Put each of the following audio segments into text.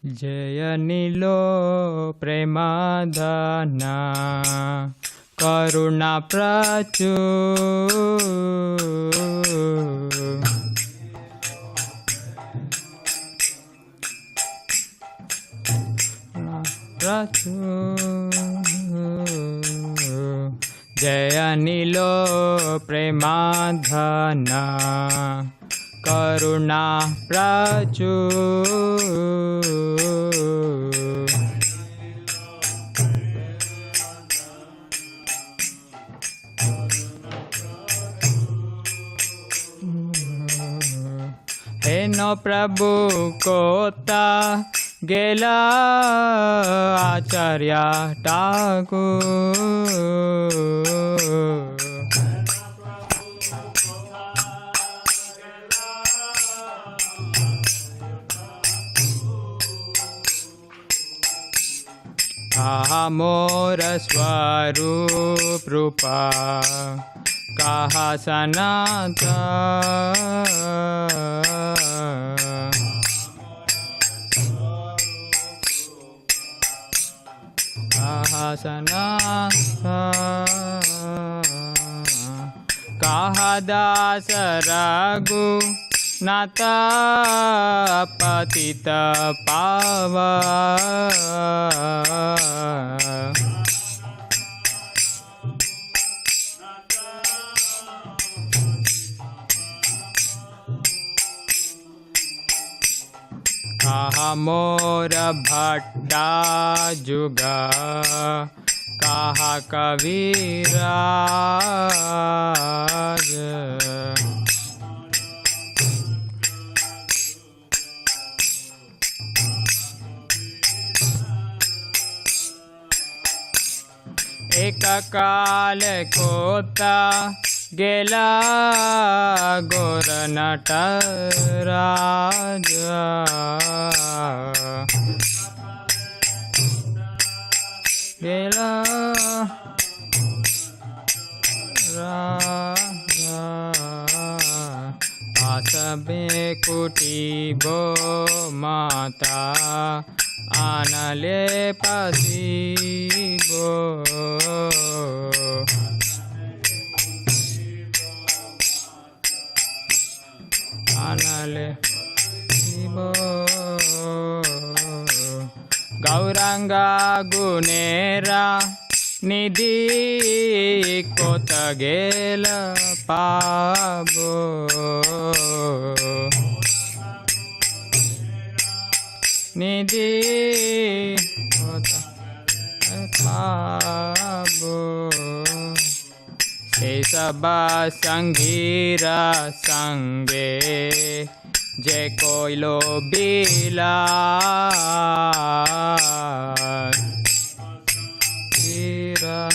Jaya Nilo Premadhana Karuna Prachu Jaya Nilo Premadhana Karuna Prachu Heno Prabhu Kota Gela Acharya Thakur Kaha mora swarup rupa Kaha sanata Kaha sanata Kaha dasa ragu Nata patita pava Kaha mora bhatta juga Kaha kaviraj Ekakal kota gela gora nataraja gela raja asabe kuti bo mata Anale pasibo Anale pasibo Gauranga gunera Nidhi kotagela pabo Nidhi Pabo Sesaba Sangira Sange Je Koilo Bila Gira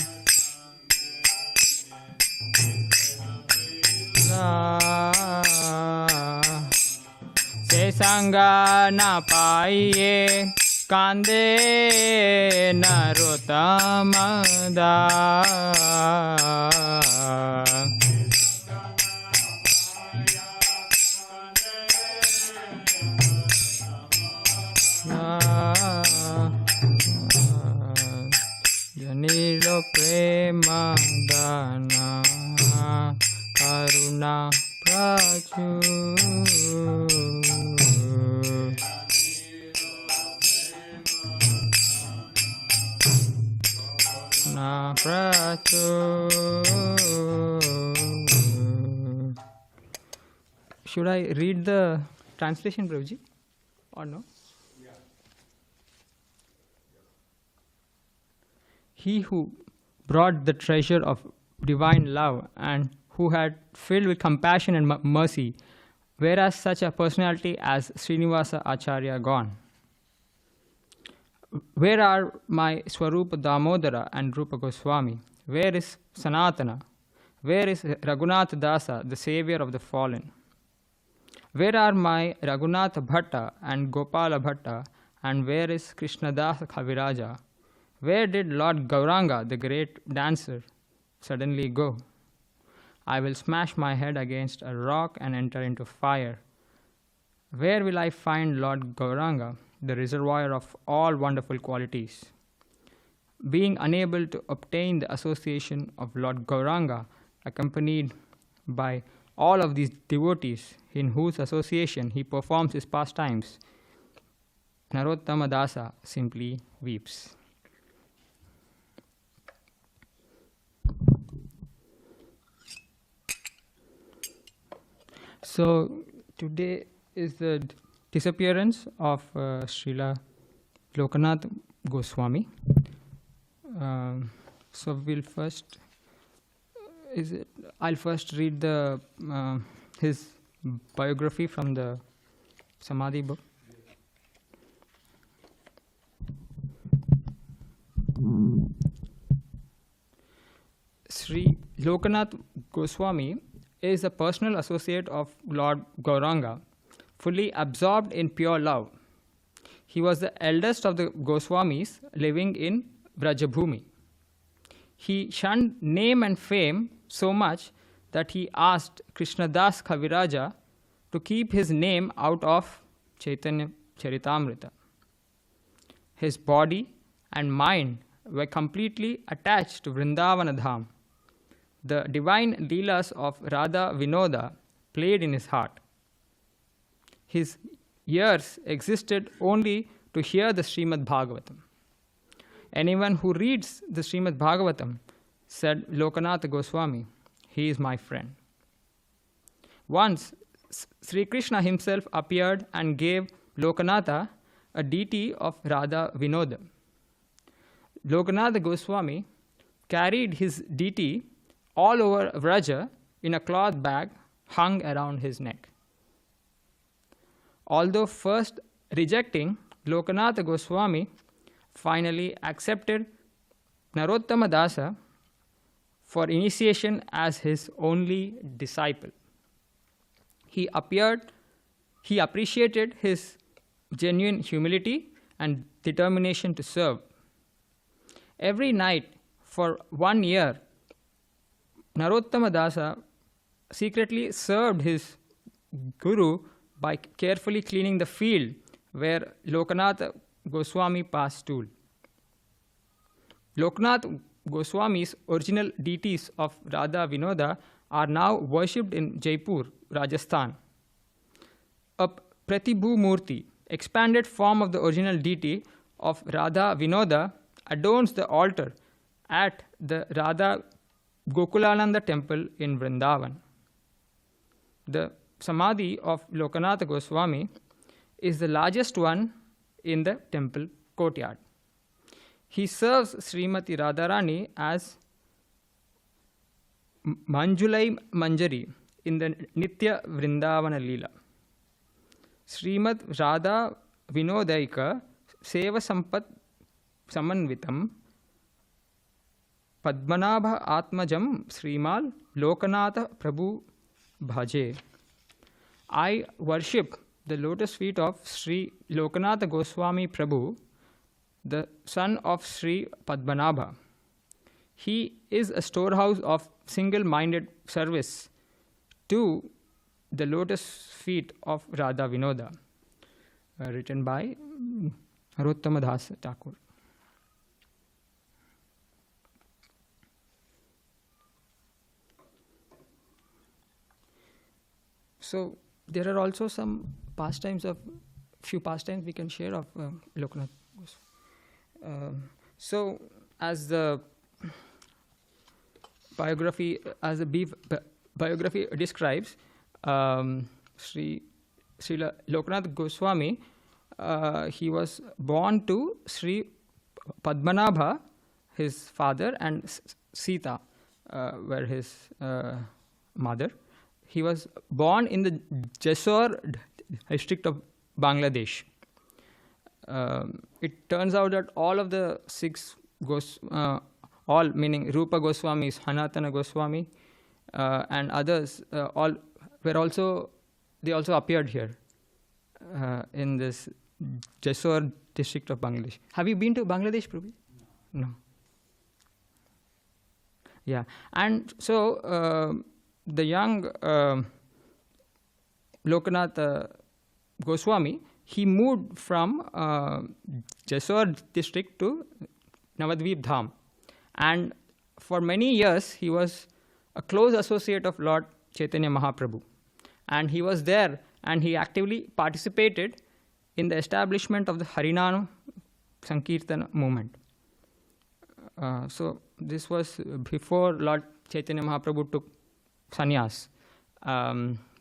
Sanga na paiye kande narotamada Janilo prema dana karuna prachu Should I read the translation, Prabhuji, or no? Yeah. He who brought the treasure of divine love and who had filled with compassion and mercy, whereas such a personality as Srinivasa Acharya gone? Where are my Swarupa Damodara and Rupa Goswami? Where is Sanatana? Where is Raghunath Dasa, the savior of the fallen? Where are my Raghunath Bhatta and Gopala Bhatta, and where is Krishna Dasa Kaviraja? Where did Lord Gauranga, the great dancer, suddenly go? I will smash my head against a rock and enter into fire. Where will I find Lord Gauranga? the reservoir of all wonderful qualities. Being unable to obtain the association of Lord Gauranga, accompanied by all of these devotees in whose association he performs his pastimes, Narottama Dasa simply weeps. So today is the disappearance of Srila Lokanath Goswami. So we'll first I'll first read the his biography from the Samadhi book. Sri Lokanath Goswami is a personal associate of Lord Gauranga, fully absorbed in pure love. He was the eldest of the Goswamis living in Vrajabhumi. He shunned name and fame so much that he asked Krishnadas Kaviraja to keep his name out of Chaitanya Charitamrita. His body and mind were completely attached to Vrindavana Dham. The divine leelas of Radha Vinoda played in his heart. His ears existed only to hear the Srimad Bhagavatam. Anyone who reads the Srimad Bhagavatam, said Lokanath Goswami, he is my friend. Once, Sri Krishna himself appeared and gave Lokanatha a deity of Radha Vinoda. Lokanath Goswami carried his deity all over Vraja in a cloth bag hung around his neck. Although first rejecting, Lokanath Goswami finally accepted Narottama Dasa for initiation as his only disciple. He appreciated his genuine humility and determination to serve. Every night for 1 year, Narottama Dasa secretly served his guru by carefully cleaning the field where Lokanath Goswami passed stool. Lokanath Goswami's original deities of Radha Vinoda are now worshipped in Jaipur, Rajasthan. A Pratibhu Murti, expanded form of the original deity of Radha Vinoda, adorns the altar at the Radha Gokulananda temple in Vrindavan. The Samadhi of Lokanath Goswami is the largest one in the temple courtyard. He serves Srimati Radharani as Manjulai Manjari in the Nitya Vrindavana Leela. Srimad Radha Vinodaika Seva Sampat Samanvitam Padmanabha Atmajam Srimal Lokanatha Prabhu Bhaje. I worship the lotus feet of Sri Lokanatha Goswami Prabhu, the son of Sri Padmanabha. He is a storehouse of single-minded service to the lotus feet of Radha Vinoda, written by Narottama Dasa Thakur. So there are also some few pastimes we can share of Lokanath Goswami. So as the biography describes, Srila Lokanath Goswami, he was born to Sri Padmanabha, his father, and Sita were his mother. He was born in the Jessore district of Bangladesh. It turns out that all of the six all meaning Rupa Goswamis, Sanatana Goswami, and others, they also appeared here in this Jessore district of Bangladesh. Have you been to Bangladesh, Prabhu? No. Yeah, and so the young Lokanath Goswami, he moved from Jessore district to Navadvip Dham. And for many years, he was a close associate of Lord Chaitanya Mahaprabhu. And he was there, and he actively participated in the establishment of the Harinam Sankirtana movement. So this was before Lord Chaitanya Mahaprabhu took sannyas.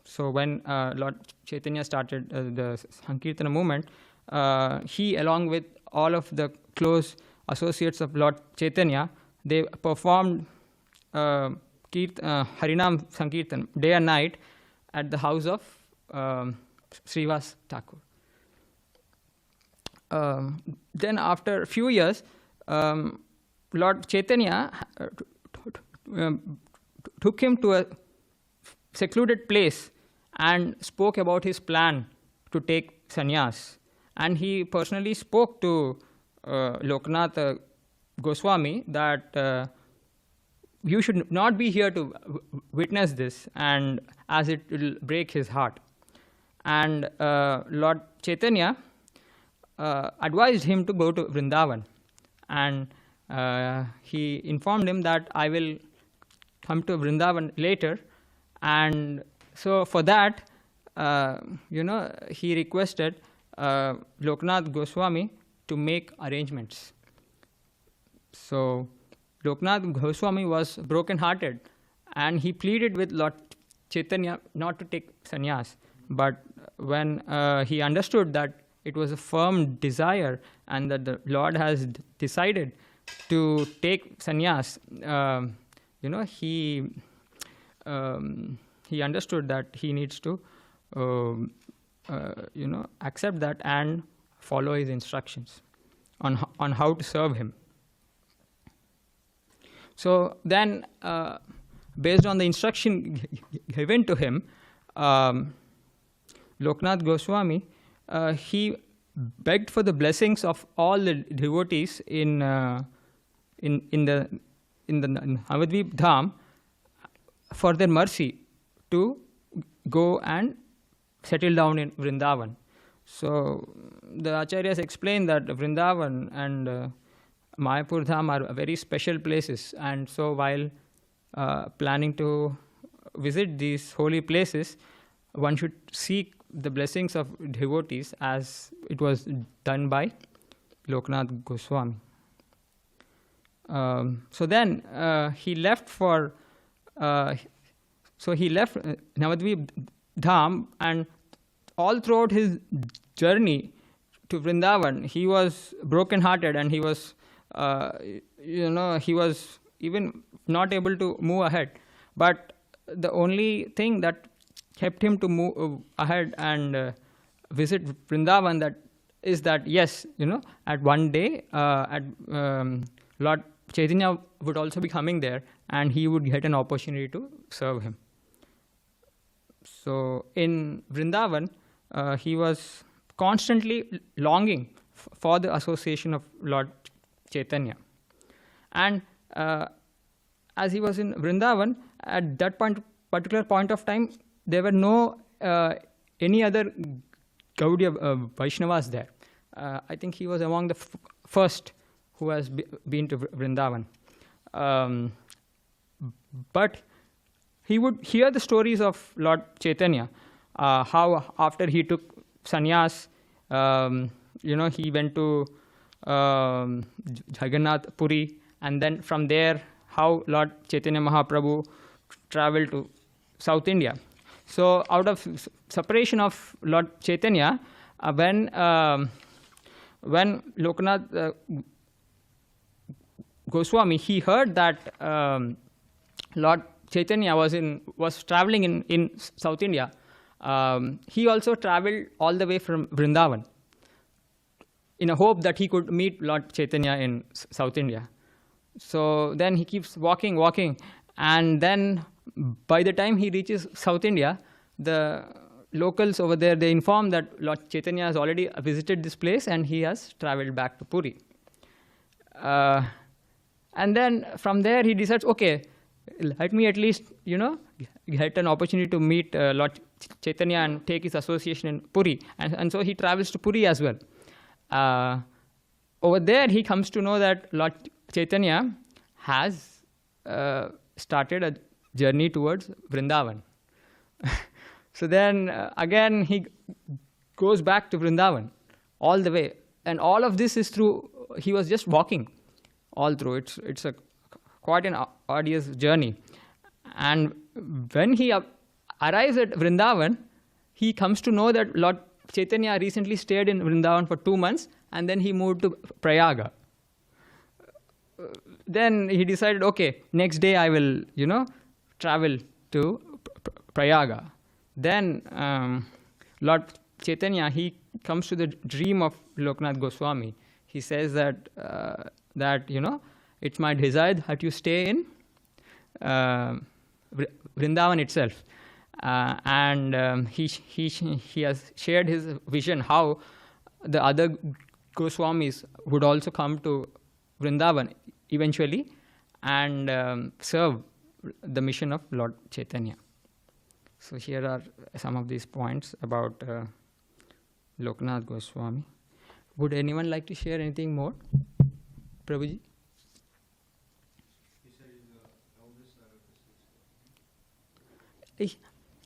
So when Lord Chaitanya started the Sankirtana movement, he, along with all of the close associates of Lord Chaitanya, they performed Harinam Sankirtan day and night at the house of Srivas Thakur. Then after a few years, Lord Chaitanya took him to a secluded place and spoke about his plan to take sannyas. And he personally spoke to Lokanath Goswami that you should not be here to witness this, and as it will break his heart. And Lord Chaitanya advised him to go to Vrindavan. And he informed him that I will come to Vrindavan later. And so for that, he requested Lokanath Goswami to make arrangements. So Lokanath Goswami was broken-hearted, and he pleaded with Lord Chaitanya not to take sannyas. But when he understood that it was a firm desire and that the Lord has decided to take sannyas, he understood that he needs to accept that and follow his instructions on how to serve him. So then, based on the instruction given to him, Lokanath Goswami, he begged for the blessings of all the devotees in the Navadvip Dham for their mercy to go and settle down in Vrindavan. So the Acharyas explained that Vrindavan and Mayapur Dham are very special places, and so while planning to visit these holy places, one should seek the blessings of devotees as it was done by Lokanath Goswami. So then he left Navadvip Dham, and all throughout his journey to Vrindavan, he was broken-hearted, and he was even not able to move ahead. But the only thing that kept him to move ahead and visit Vrindavan is that yes, at one day, Lord Chaitanya would also be coming there, and he would get an opportunity to serve him. So in Vrindavan, he was constantly longing for the association of Lord Chaitanya. And as he was in Vrindavan, at that particular point of time, there were no any other Gaudiya Vaishnavas there. I think he was among the first who has been to Vrindavan. But he would hear the stories of Lord Chaitanya, how after he took sannyas, he went to Jagannath Puri, and then from there, how Lord Chaitanya Mahaprabhu traveled to South India. So out of separation of Lord Chaitanya, when Lokanath Goswami, he heard that Lord Chaitanya was traveling in South India, he also traveled all the way from Vrindavan in a hope that he could meet Lord Chaitanya in South India. So then he keeps walking, and then by the time he reaches South India, the locals over there, they inform that Lord Chaitanya has already visited this place and he has traveled back to Puri. And then from there he decides, okay, let me at least, get an opportunity to meet Lord Chaitanya and take his association in Puri. And so he travels to Puri as well. Over there, he comes to know that Lord Chaitanya has started a journey towards Vrindavan. So then again he goes back to Vrindavan all the way. And all of this is through, he was just walking all through. It's quite an arduous journey. And when he arrives at Vrindavan, he comes to know that Lord Chaitanya recently stayed in Vrindavan for 2 months, and then he moved to Prayaga. Then he decided, okay, next day I will, travel to Prayaga. Then Lord Chaitanya, he comes to the dream of Loknath Goswami. He says that it's my desire that you stay in Vrindavan itself. And he has shared his vision how the other Goswamis would also come to Vrindavan eventually and serve the mission of Lord Chaitanya. So here are some of these points about Loknath Goswami. Would anyone like to share anything more? Prabhuji? He said he's the eldest out of the 6.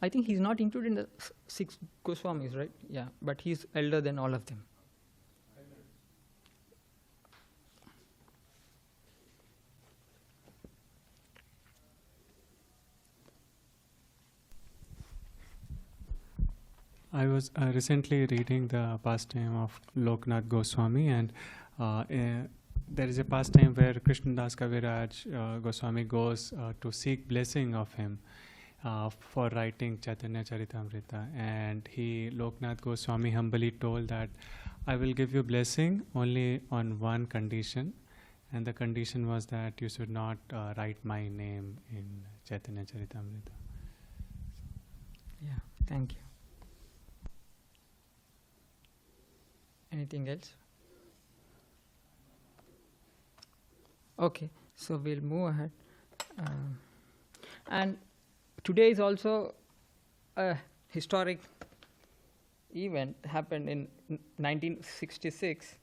I think he's not included in the 6 Goswamis, right? Yeah, but he's elder than all of them. I was recently reading the pastime of Loknath Goswami, and there is a pastime where Krishnadas Kaviraj Goswami goes to seek blessing of him for writing Chaitanya Charitamrita, and Loknath Goswami humbly told that I will give you blessing only on one condition, and the condition was that you should not write my name in Chaitanya Charitamrita. Yeah, thank you. Anything else? Okay, so we'll move ahead. And today is also a historic event happened in 1966,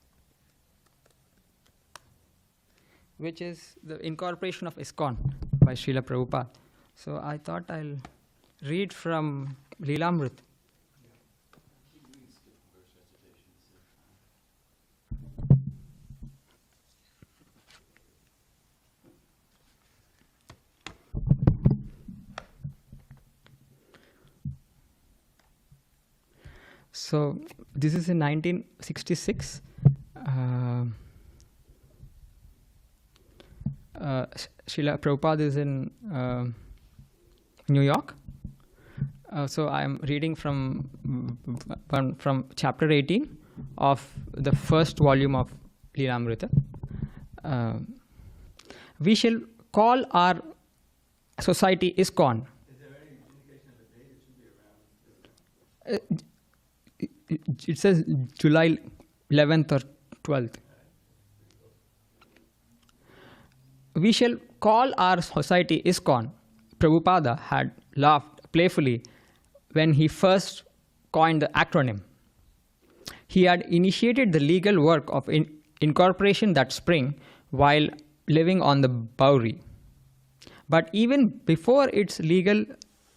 which is the incorporation of ISKCON by Srila Prabhupada. So I thought I'll read from Leelamrit. So this is in 1966. Srila Prabhupada is in New York. So I am reading from chapter 18 of the first volume of Leelamrita. We shall call our society ISKCON. Is there any indication of a date? It should be around. It says July 11th or 12th. We shall call our society ISKCON. Prabhupada had laughed playfully when he first coined the acronym. He had initiated the legal work of incorporation that spring while living on the Bowery. But even before its legal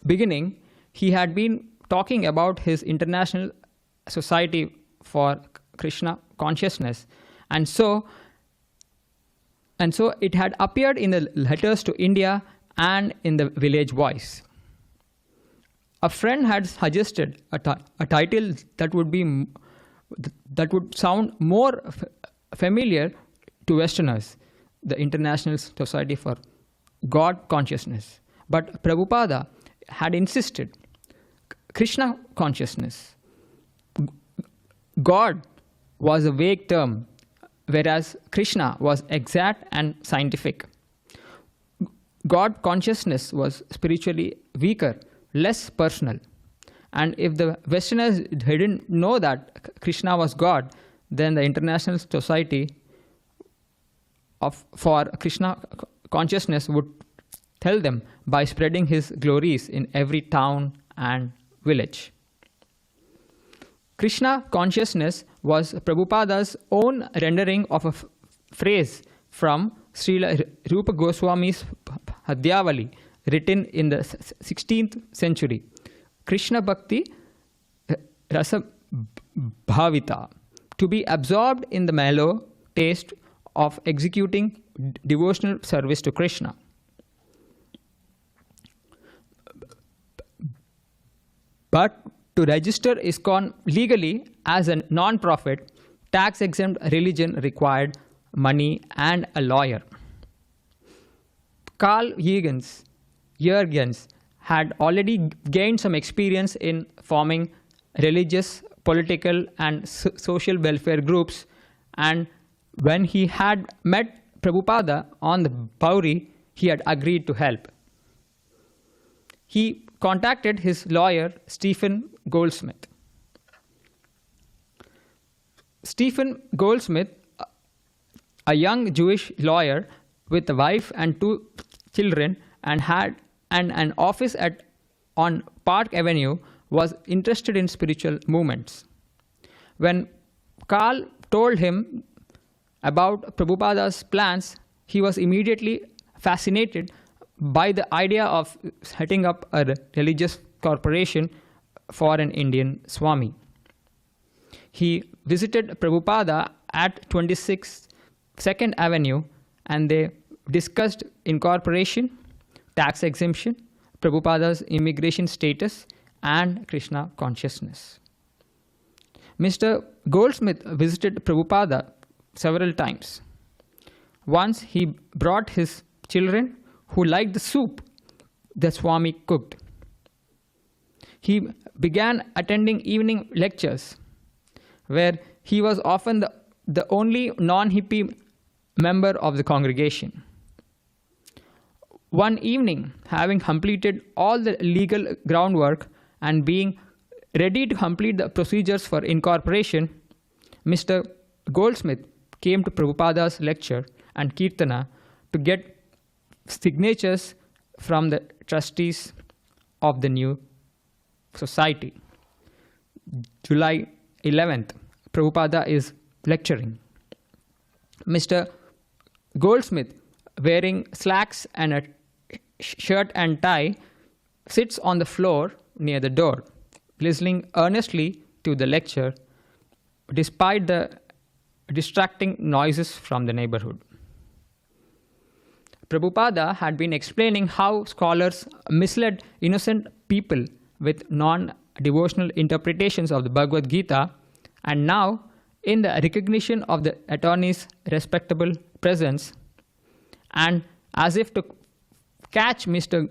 beginning, he had been talking about his international society for Krishna consciousness, and so it had appeared in the letters to India and in the Village Voice. A friend had suggested a title that would sound more familiar to Westerners, the International Society for God Consciousness. But Prabhupada had insisted, Krishna consciousness. God was a vague term, whereas Krishna was exact and scientific. God consciousness was spiritually weaker, less personal. And if the Westerners didn't know that Krishna was God, then the International Society for Krishna consciousness would tell them by spreading his glories in every town and village. Krishna consciousness was Prabhupada's own rendering of a phrase from Srila Rupa Goswami's Hadyavali, written in the 16th century. Krishna Bhakti Rasa Bhavita, to be absorbed in the mellow taste of executing devotional service to Krishna. But to register ISKCON legally as a non-profit, tax-exempt religion required money and a lawyer. Carl Jürgens had already gained some experience in forming religious, political, and social welfare groups, and when he had met Prabhupada on the Bauri, he had agreed to help. He contacted his lawyer, Stephen Goldsmith. Stephen Goldsmith, a young Jewish lawyer with a wife and 2 children, and had an office on Park Avenue, was interested in spiritual movements. When Carl told him about Prabhupada's plans, he was immediately fascinated by the idea of setting up a religious corporation for an Indian Swami. He visited Prabhupada at 26 2nd Avenue, and they discussed incorporation, tax exemption, Prabhupada's immigration status, and Krishna consciousness. Mr. Goldsmith visited Prabhupada several times. Once he brought his children who liked the soup the Swami cooked. He began attending evening lectures, where he was often the only non-hippie member of the congregation. One evening, having completed all the legal groundwork and being ready to complete the procedures for incorporation, Mr. Goldsmith came to Prabhupada's lecture and Kirtana to get signatures from the trustees of the new society. July 11th, Prabhupada is lecturing. Mr. Goldsmith, wearing slacks and a shirt and tie, sits on the floor near the door, listening earnestly to the lecture despite the distracting noises from the neighborhood. Prabhupada had been explaining how scholars misled innocent people with non-devotional interpretations of the Bhagavad Gita, and now, in the recognition of the attorney's respectable presence, and as if to catch Mr.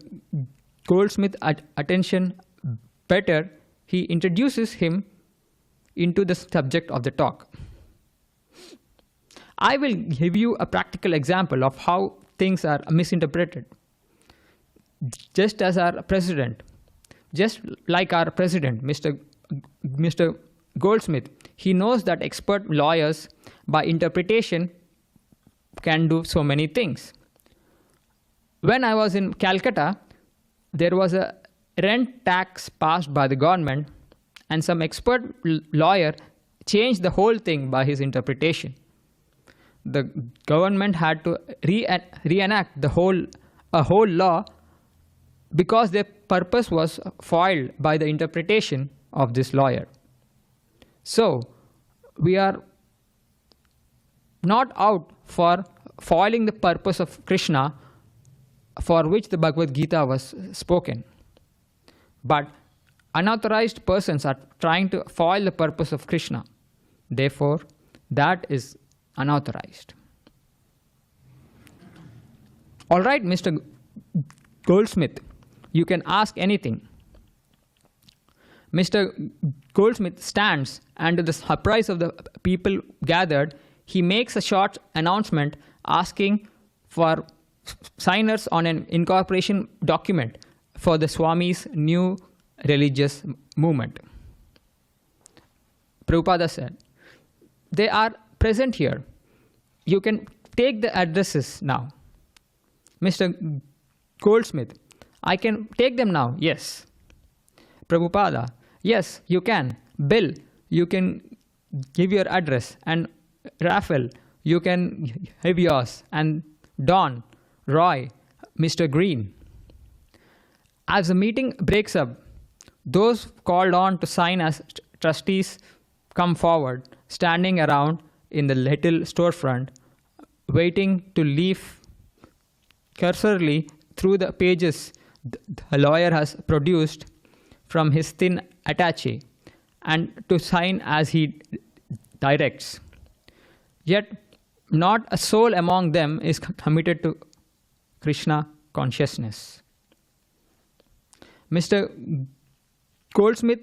Goldsmith's attention better, he introduces him into the subject of the talk. I will give you a practical example of how things are misinterpreted. Just like our president, Mr. Goldsmith, he knows that expert lawyers, by interpretation, can do so many things. When I was in Calcutta, there was a rent tax passed by the government, and some expert lawyer changed the whole thing by his interpretation. The government had to reenact a whole law because their purpose was foiled by the interpretation of this lawyer. So, we are not out for foiling the purpose of Krishna for which the Bhagavad Gita was spoken. But unauthorized persons are trying to foil the purpose of Krishna. Therefore, that is unauthorized. All right, Mr. Goldsmith, you can ask anything. Mr. Goldsmith stands, and to the surprise of the people gathered, he makes a short announcement asking for signers on an incorporation document for the Swami's new religious movement. Prabhupada said, "They are present here. You can take the addresses now." Mr. Goldsmith, "I can take them now." "Yes." Prabhupada. Yes, you can. Bill, you can give your address. And Raphael, you can give yours. And Don, Roy, Mr. Green. As the meeting breaks up, those called on to sign as trustees come forward, standing around in the little storefront, waiting to leaf cursorily through the pages the lawyer has produced from his thin attaché, and to sign as he directs. Yet not a soul among them is committed to Krishna consciousness. Mr. Goldsmith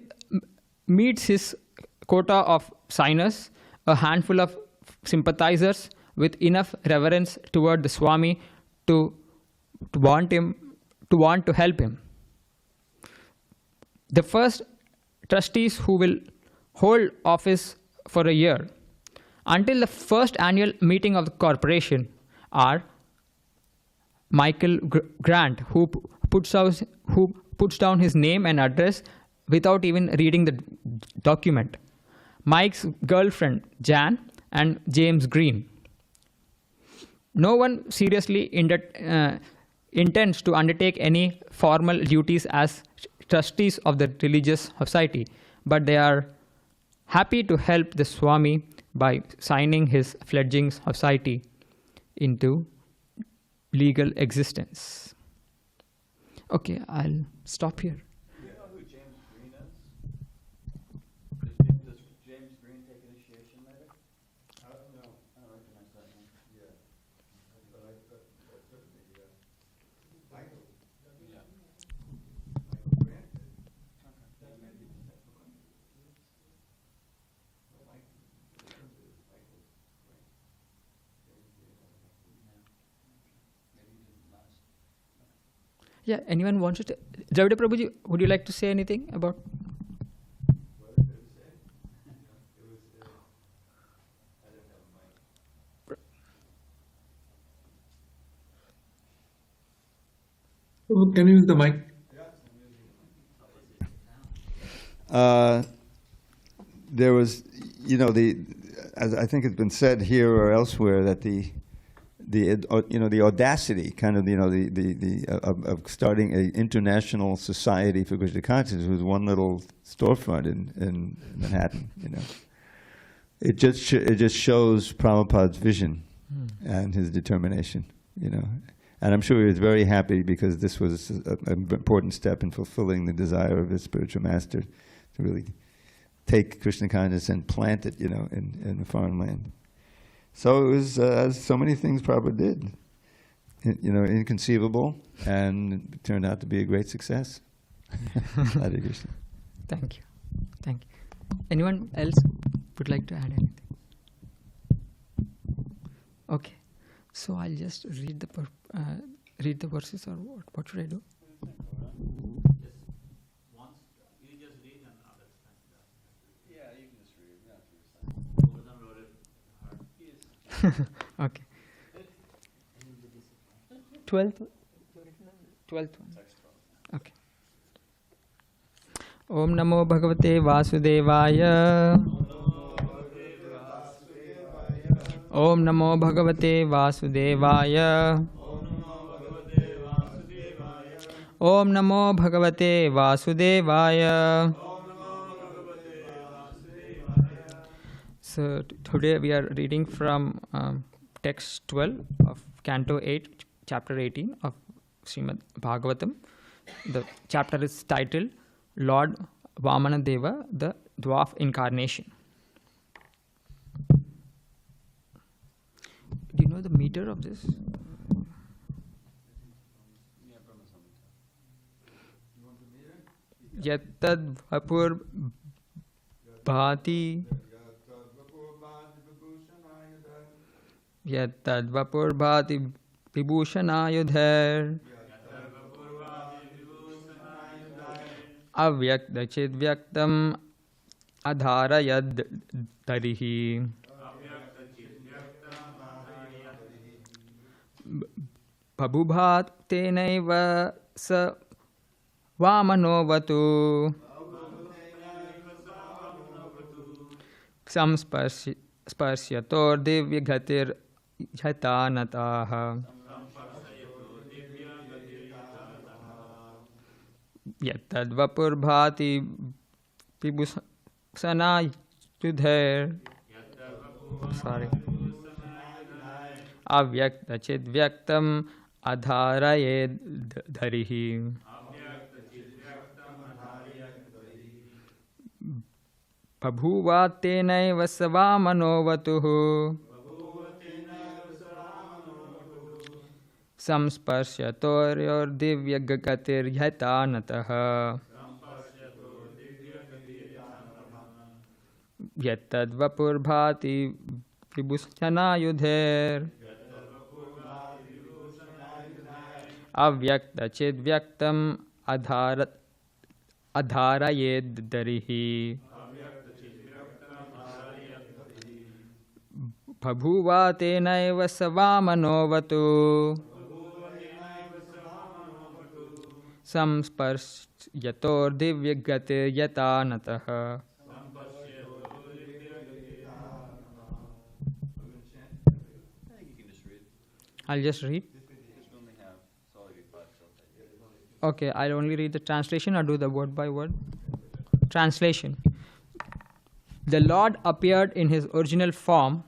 meets his quota of signers, a handful of sympathizers with enough reverence toward the Swami to want to help him. The first trustees who will hold office for a year until the first annual meeting of the corporation are Michael Grant, who puts down his name and address without even reading the document, Mike's girlfriend Jan, and James Green. No one seriously intends to undertake any formal duties as trustees of the religious society, but they are happy to help the Swami by signing his fledgling society into legal existence. Okay, I'll stop here. Do you know who James Green is? Does James Green take initiation later? No. I don't recognize that name. Yeah. But certainly, Michael. Yeah. Michael Grant did. Okay. Maybe Yeah, anyone wants to? Dravida Prabhuji, would you like to say anything about? Can you use the mic? There was, as I think it's been said here or elsewhere, that the audacity, kind of, of starting an international society for Krishna consciousness was one little storefront in Manhattan. It just shows Prabhupada's vision and his determination. And I'm sure he was very happy because this was an important step in fulfilling the desire of his spiritual master to really take Krishna consciousness and plant it, in a foreign land. So it was, as so many things Prabhupada did, inconceivable, and it turned out to be a great success. Hare Krishna. Thank you. Anyone else would like to add anything? Okay. So I'll just read the verses, or what should I do? You just read and others can do. Yeah, you can just read. Not to recite. Okay. 12th one. Okay. Om Namo Bhagavate Vasudevaya. Om Namo Bhagavate Vasudevaya. Om Namo Bhagavate Vasudevaya. So today we are reading from text 12 of Canto 8, Chapter 18 of Srimad Bhagavatam. The chapter is titled Lord Vāmanadeva, the Dwarf Incarnation. Do you know the meter of this? Yattad vapur bhati. Yattad vapur bhati vibhushanayudhair. Avyakta chidvyaktam adharayad tarihi. Pabhubhat tenaiva sa Vāmano vaṭu. Sparsyator divyagatir yatanataha. Yattadvapur bhati vibhusana yudhair. Sorry. Avyakta chidvyaktam adharayed dharihi. Babhuva tenaiva savamano vatuhu. Samsparsyatoryor divyagatir yatanataha. Yattad vapur bhati vibhusana yudhair. Avyakta chidvyaktam adharayed dharihi. Babhuva tenaiva savamano vatu. Samsparsyator divyagatir yatanataha. I'll just read. Okay, I'll only read the translation or do the word by word. Translation. The Lord appeared in his original form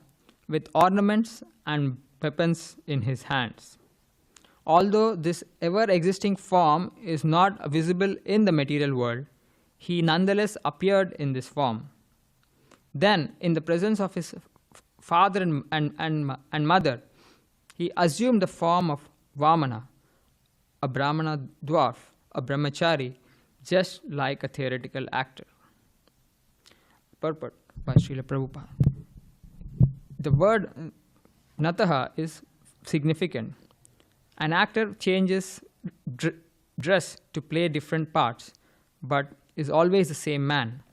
with ornaments and weapons in his hands. Although this ever-existing form is not visible in the material world, he nonetheless appeared in this form. Then, in the presence of his father and mother, he assumed the form of Vāmana, a Brahmana dwarf, a brahmacārī, just like a theoretical actor. Purport by Srila Prabhupada. The word nataha is significant. An actor changes dress to play different parts, but is always the same man.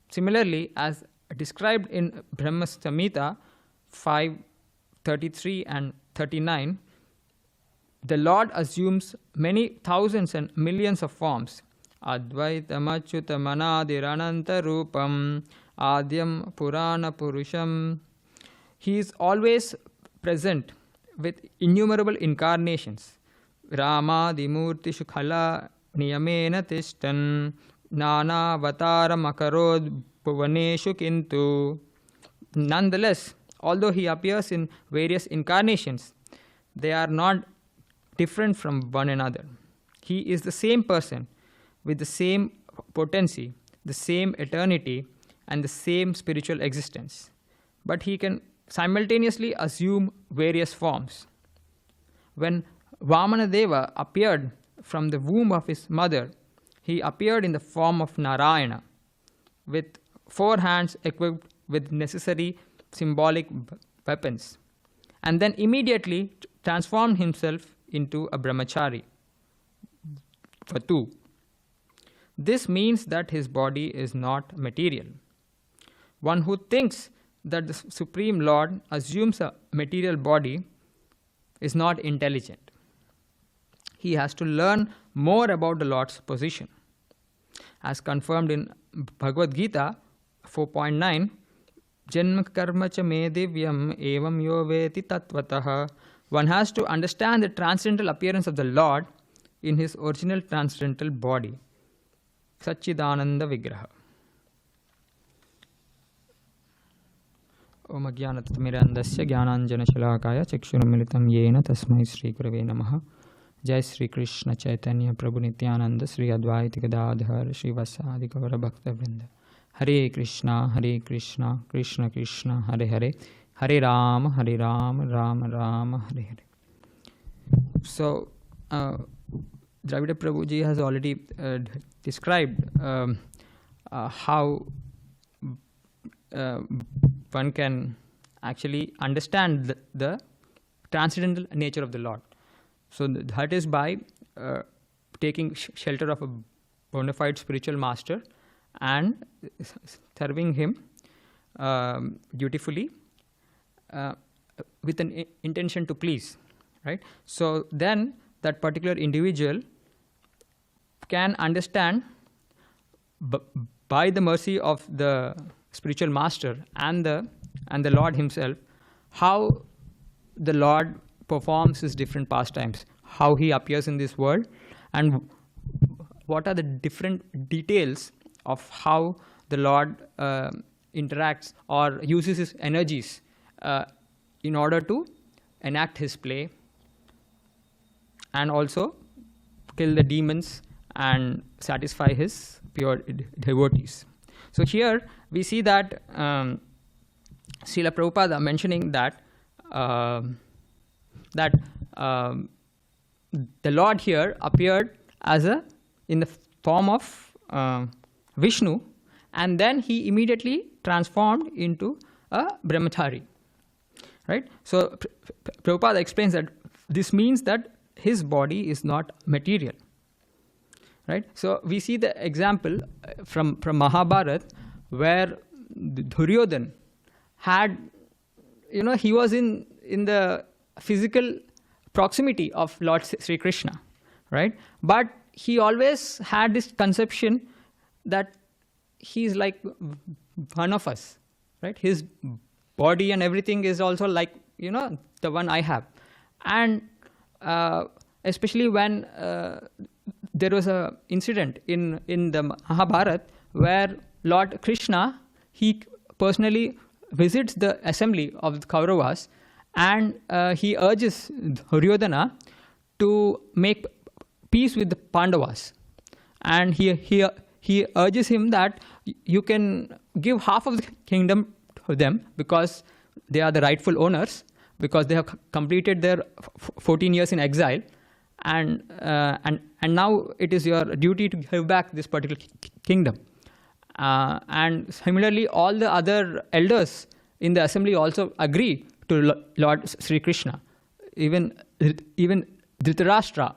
Similarly, as described in Brahma Samhita 5:33 and 39, the Lord assumes many thousands and millions of forms. Advaitam achyutam anādirananta rūpam ādyam purana purusham. He is always present with innumerable incarnations. Ramadimurtishu khala niyamena tishtan nānā avataram akarod bhuvaneshu kintu. Nonetheless, although he appears in various incarnations, they are not different from one another. He is the same person with the same potency, the same eternity, and the same spiritual existence. But he can simultaneously assume various forms. When Vāmanadeva appeared from the womb of his mother, he appeared in the form of Nārāyaṇa, with 4 hands equipped with necessary symbolic weapons, and then immediately transformed himself into a brahmacārī, vaṭu. This means that his body is not material. One who thinks that the Supreme Lord assumes a material body is not intelligent. He has to learn more about the Lord's position. As confirmed in Bhagavad Gita 4.9, Janma karma cha me divyam evam yo veti tatvatah. One has to understand the transcendental appearance of the Lord in his original transcendental body, Satchidananda Vigraha. Om Ajnanatirmirandasya Jnananjana Shalakaya Chakshurumilitam Yena Tasmai Sri Gurave Namaha. Jai Sri Krishna Chaitanya Prabhu Nityananda Sri Advaita Gadadhar Sri Vasadi Gaura Bhakta Vrinda. Hare Krishna, Krishna Krishna, Hare Hare, Hare Rama, Rama Rama, Hare Hare. So, Dravida Prabhuji has already described how one can actually understand the transcendental nature of the Lord. So that is by taking shelter of a bona fide spiritual master and serving him dutifully with an intention to please, right? So then that particular individual can understand by the mercy of the spiritual master and the Lord himself, how the Lord performs his different pastimes, how he appears in this world, and what are the different details of how the Lord interacts or uses his energies in order to enact his play and also kill the demons and satisfy his pure devotees. So here we see that Srila Prabhupada mentioning that the Lord here appeared as in the form of Vishnu, and then he immediately transformed into a brahmacārī. Right? So Prabhupada explains that this means that his body is not material. Right? So we see the example from Mahabharata where Duryodhana had, he was in the physical proximity of Lord Sri Krishna, right? But he always had this conception that he's like one of us, right? His body and everything is also like, the one I have. And especially when there was an incident in the Mahabharata where Lord Krishna, he personally visits the assembly of the Kauravas, and he urges Duryodhana to make peace with the Pandavas. And he urges him that you can give half of the kingdom to them because they are the rightful owners, because they have completed their 14 years in exile, and now it is your duty to give back this particular kingdom. And similarly, all the other elders in the assembly also agree to Lord Sri Krishna. Even Dhritarashtra,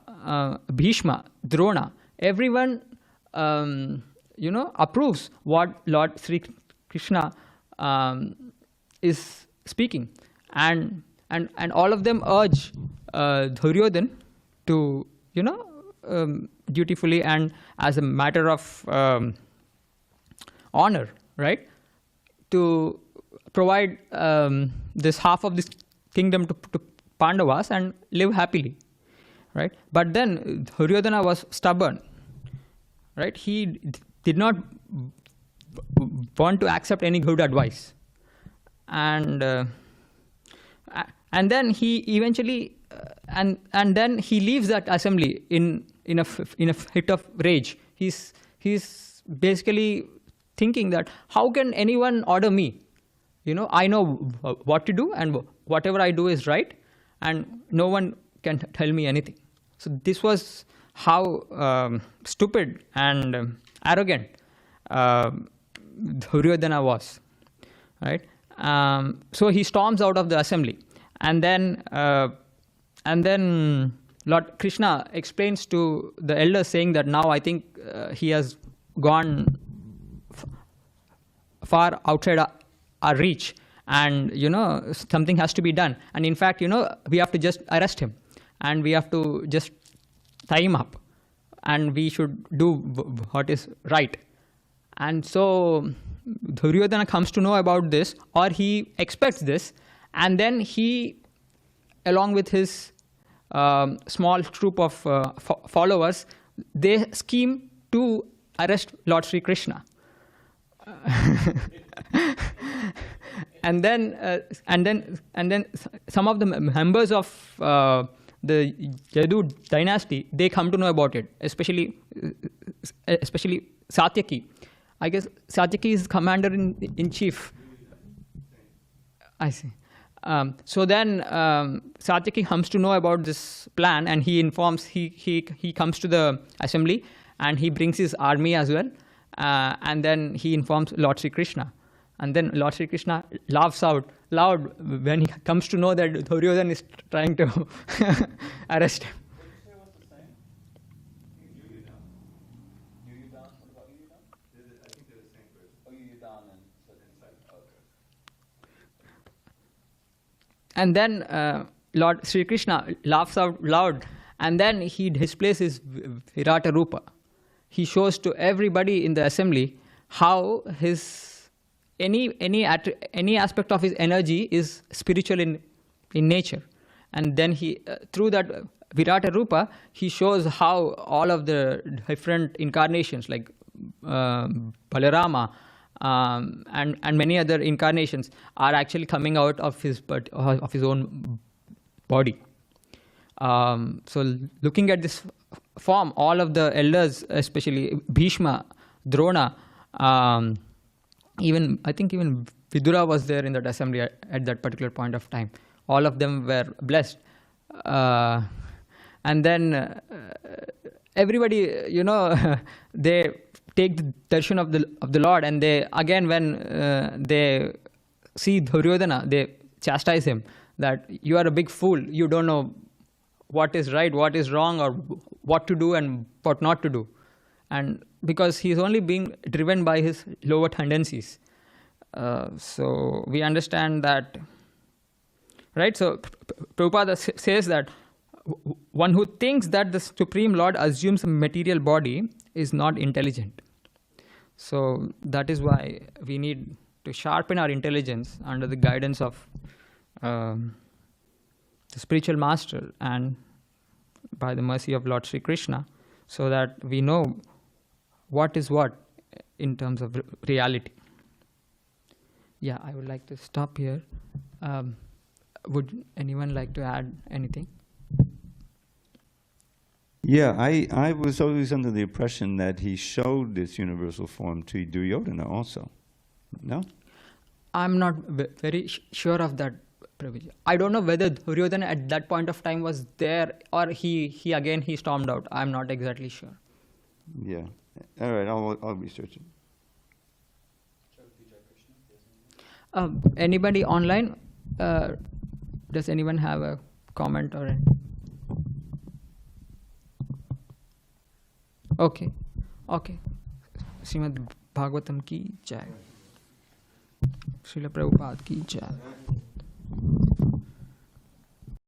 Bhishma, Drona, everyone approves what Lord Sri Krishna is speaking, and all of them urge Duryodhana to dutifully and as a matter of honor, right, to provide this half of this kingdom to Pandavas and live happily, right? But then Duryodhana was stubborn, right? He did not want to accept any good advice, and then he eventually and then he leaves that assembly in a fit of rage. He's basically thinking that how can anyone order me? I know what to do, and whatever I do is right, and no one can tell me anything. So this was how stupid and arrogant Duryodhana was, right? So he storms out of the assembly, and then Lord Krishna explains to the elders, saying that now I think he has gone far outside our reach, and something has to be done. And in fact, we have to just arrest him, and we have to just tie him up, and we should do what is right. And so Duryodhana comes to know about this, or he expects this, and then he, along with his small troop of followers, they scheme to arrest Lord Sri Krishna. and then some of the members of the Yadu dynasty, they come to know about it, especially Satyaki. I guess Satyaki is commander-in-chief. I see. So then Satyaki comes to know about this plan, and he informs, he comes to the assembly, and he brings his army as well, and then he informs Lord Sri Krishna. And then Lord Sri Krishna laughs out loud when he comes to know that Duryodhana is trying to arrest him. What did you say was the same? Yuyudan. What about Yuyudan? I think they're the same person. Oh, Yuyudan and okay. And then Lord Sri Krishna laughs out loud, and then he displays his Virata Rupa. He shows to everybody in the assembly how his any aspect of his energy is spiritual in nature. And then he, through that Virata Rupa, he shows how all of the different incarnations, like Balarama and many other incarnations, are actually coming out of his own body. So looking at this form, all of the elders, especially Bhishma, Drona, even Vidura was there in that assembly at that particular point of time. All of them were blessed. And then everybody, they take the darshan of the Lord, and they, again, when they see Duryodhana, they chastise him that you are a big fool, you don't know what is right, what is wrong, or what to do and what not to do. And because he is only being driven by his lower tendencies. So we understand that, right? So Prabhupada says that one who thinks that the Supreme Lord assumes a material body is not intelligent. So that is why we need to sharpen our intelligence under the guidance of the spiritual master and by the mercy of Lord Sri Krishna, so that we know what is what in terms of reality. Yeah, I would like to stop here. Would anyone like to add anything? Yeah, I was always under the impression that he showed this universal form to Duryodhana also. No? I'm not very sure of that privilege. I don't know whether Duryodhana at that point of time was there, or he stormed out. I'm not exactly sure. Yeah. All right, I'll research it. Anybody online? Does anyone have a comment or anything? Okay. Srimad Bhagavatam ki jai. Srila Prabhupada ki jai.